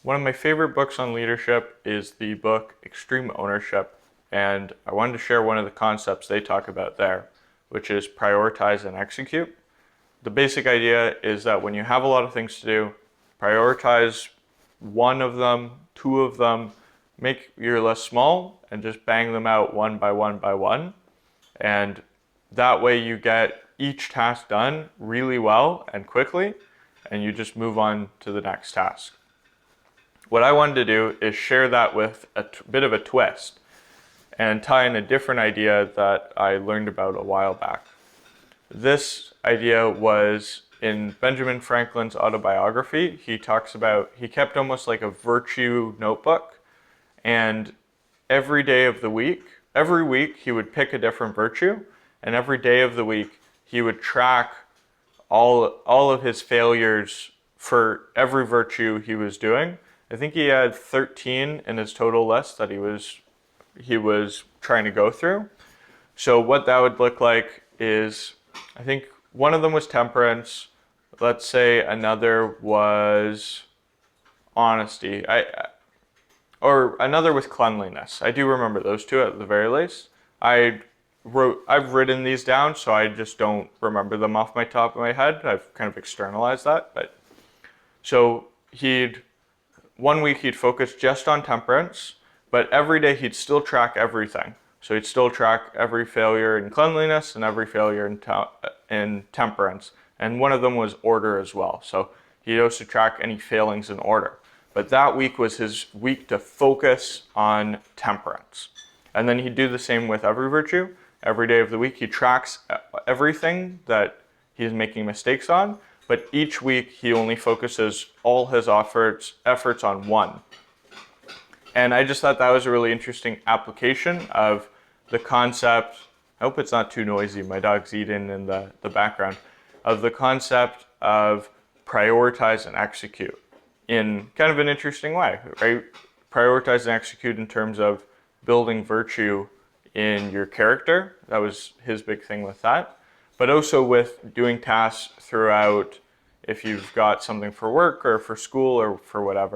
One of my favorite books on leadership is the book Extreme Ownership, and I wanted to share one of the concepts they talk about there, which is prioritize and execute. The basic idea is that when you have a lot of things to do, prioritize one of them, two of them, make your list small and just bang them out one by one by one. And that way you get each task done really well and quickly, and you just move on to the next task. What I wanted to do is share that with a bit of a twist and tie in a different idea that I learned about a while back. This idea was in Benjamin Franklin's autobiography. He kept almost like a virtue notebook, and every week he would pick a different virtue, and every day of the week he would track all of his failures for every virtue he was doing. I think he had 13 in his total list that he was trying to go through. So what that would look like is, I think one of them was temperance. Let's say another was honesty. Or another was cleanliness. I do remember those two at the very least. I've written these down, so I just don't remember them off my top of my head. I've kind of externalized that. But so one week he'd focus just on temperance, but every day he'd still track everything. So he'd still track every failure in cleanliness and every failure in temperance. And one of them was order as well. So he'd also track any failings in order. But that week was his week to focus on temperance. And then he'd do the same with every virtue. Every day of the week he tracks everything that he's making mistakes on. But each week he only focuses all his efforts on one. And I just thought that was a really interesting application of the concept. I hope it's not too noisy. My dog's eating in the background. Of the concept of prioritize and execute in kind of an interesting way, right? Prioritize and execute in terms of building virtue in your character. That was his big thing with that. But also with doing tasks throughout, if you've got something for work or for school or for whatever.